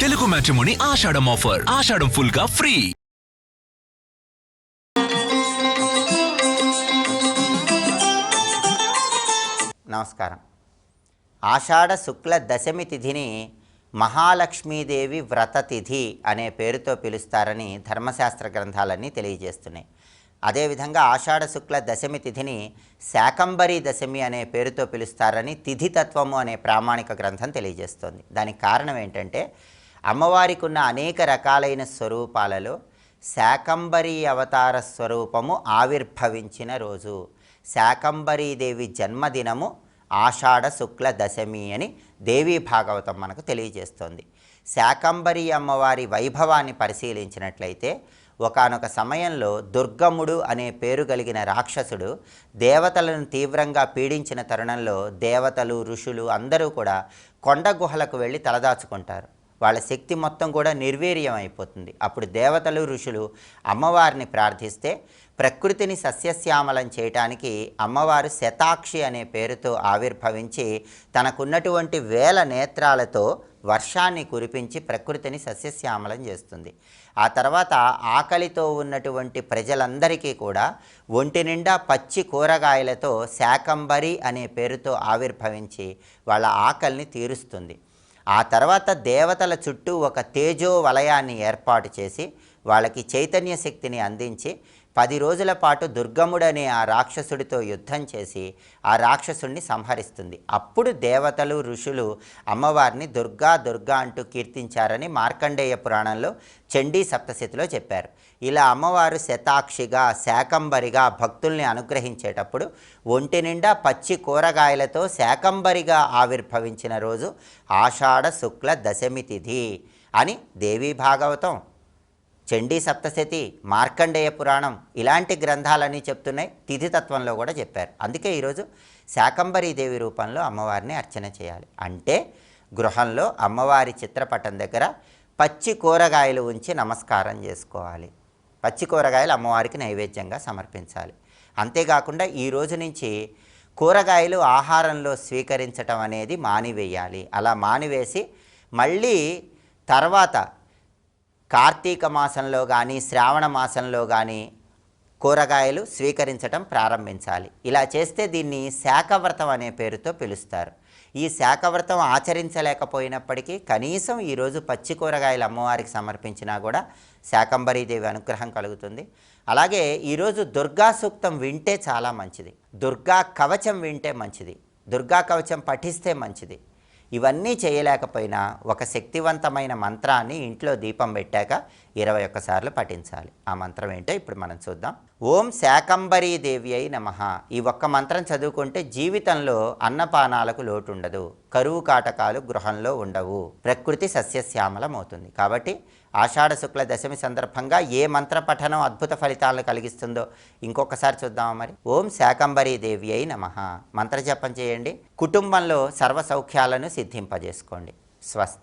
Telugu matrimony ఆషాఢం offer. ఆషాఢం full గా free. నమస్కారం. ఆషాఢ శుక్ల దశమి తిథిని మహాలక్ష్మీదేవి వ్రత తిథి అనే పేరుతో పిలుస్తారని ధర్మశాస్త్ర గ్రంథాలన్నీ తెలియజేస్తున్నాయి. అదేవిధంగా ఆషాఢ శుక్ల దశమి తిథిని శాకంబరీ దశమి అనే పేరుతో పిలుస్తారని తిథితత్వము అనే ప్రామాణిక గ్రంథం తెలియజేస్తుంది. దానికి కారణం ఏంటంటే, అమ్మవారికి ఉన్న అనేక రకాలైన స్వరూపాలలో శాకంబరీ అవతార స్వరూపము ఆవిర్భవించిన రోజు. శాకంబరీదేవి జన్మదినము ఆషాఢ శుక్ల దశమి అని దేవీ భాగవతం మనకు తెలియజేస్తోంది. శాకంబరీ అమ్మవారి వైభవాన్ని పరిశీలించినట్లయితే, ఒకానొక సమయంలో దుర్గముడు అనే పేరు కలిగిన రాక్షసుడు దేవతలను తీవ్రంగా పీడించిన తరుణంలో దేవతలు, ఋషులు అందరూ కూడా కొండ గుహలకు వెళ్ళి తలదాచుకుంటారు. వాళ్ళ శక్తి మొత్తం కూడా నిర్వీర్యం అయిపోతుంది. అప్పుడు దేవతలు, ఋషులు అమ్మవారిని ప్రార్థిస్తే ప్రకృతిని సస్యశ్యామలం చేయటానికి అమ్మవారు శతాక్షి అనే పేరుతో ఆవిర్భవించి తనకున్నటువంటి వేల నేత్రాలతో వర్షాన్ని కురిపించి ప్రకృతిని సస్యశ్యామలం చేస్తుంది. ఆ తర్వాత ఆకలితో ఉన్నటువంటి ప్రజలందరికీ కూడా ఒంటి నిండా పచ్చి కూరగాయలతో శాకంబరి అనే పేరుతో ఆవిర్భవించి వాళ్ళ ఆకలిని తీరుస్తుంది. ఆ తర్వాత దేవతల చుట్టూ ఒక తేజో వలయాన్ని ఏర్పాటు చేసి వాళ్ళకి చైతన్య శక్తిని అందించి 10 రోజుల పాటు దుర్గముడనే ఆ రాక్షసుడితో యుద్ధం చేసి ఆ రాక్షసుడిని సంహరిస్తుంది. అప్పుడు దేవతలు, ఋషులు అమ్మవారిని దుర్గా దుర్గా అంటూ కీర్తించారని మార్కండేయ పురాణంలో చండీ సప్తశతిలో చెప్పారు. ఇలా అమ్మవారు శతాక్షిగా, శాకంబరిగా భక్తుల్ని అనుగ్రహించేటప్పుడు ఒంటి నిండా పచ్చి కూరగాయలతో శాకంబరిగా ఆవిర్భవించిన రోజు ఆషాఢ శుక్ల దశమి తిథి అని దేవీ భాగవతం, చండీ సప్తశతి, మార్కండేయ పురాణం ఇలాంటి గ్రంథాలన్నీ చెప్తున్నాయి. తిథితత్వంలో కూడా చెప్పారు. అందుకే ఈరోజు శాకంబరీదేవి రూపంలో అమ్మవారిని అర్చన చేయాలి. అంటే గృహంలో అమ్మవారి చిత్రపటం దగ్గర పచ్చి కూరగాయలు ఉంచి నమస్కారం చేసుకోవాలి. పచ్చి కూరగాయలు అమ్మవారికి నైవేద్యంగా సమర్పించాలి. అంతేకాకుండా ఈ రోజు నుంచి కూరగాయలు ఆహారంలో స్వీకరించటం అనేది మానివేయాలి. అలా మానివేసి మళ్ళీ తర్వాత కార్తీక మాసంలో కానీ శ్రావణ మాసంలో కానీ కూరగాయలు స్వీకరించటం ప్రారంభించాలి. ఇలా చేస్తే దీన్ని శాకవ్రతం అనే పేరుతో పిలుస్తారు. ఈ శాకవ్రతం ఆచరించలేకపోయినప్పటికీ కనీసం ఈరోజు పచ్చి కూరగాయలు అమ్మవారికి సమర్పించినా కూడా శాకంబరీదేవి అనుగ్రహం కలుగుతుంది. అలాగే ఈరోజు దుర్గా సూక్తం వింటే చాలా మంచిది. దుర్గా కవచం వింటే మంచిది. దుర్గా కవచం పఠిస్తే మంచిది. ఇవన్నీ చేయలేకపోయినా ఒక శక్తివంతమైన మంత్రాన్ని ఇంట్లో దీపం పెట్టాక 21 సార్లు పఠించాలి. ఆ మంత్రం ఏంటో ఇప్పుడు మనం చూద్దాం. ఓం శాకంబరీ దేవి అయి నమః. ఈ ఒక్క మంత్రం చదువుకుంటే జీవితంలో అన్నపానాలకు లోటు ఉండదు, కరువు కాటకాలు గృహంలో ఉండవు, ప్రకృతి సస్యశ్యామలం అవుతుంది. కాబట్టి ఆషాఢ శుక్ల దశమి సందర్భంగా ఏ మంత్ర పఠనం అద్భుత ఫలితాలను కలిగిస్తుందో ఇంకొకసారి చూద్దామా మరి. ఓం శాకంబరీ దేవి అయి నమః మంత్ర జపం చేయండి. కుటుంబంలో సర్వ సౌఖ్యాలను సిద్ధింపజేసుకోండి. స్వస్తి.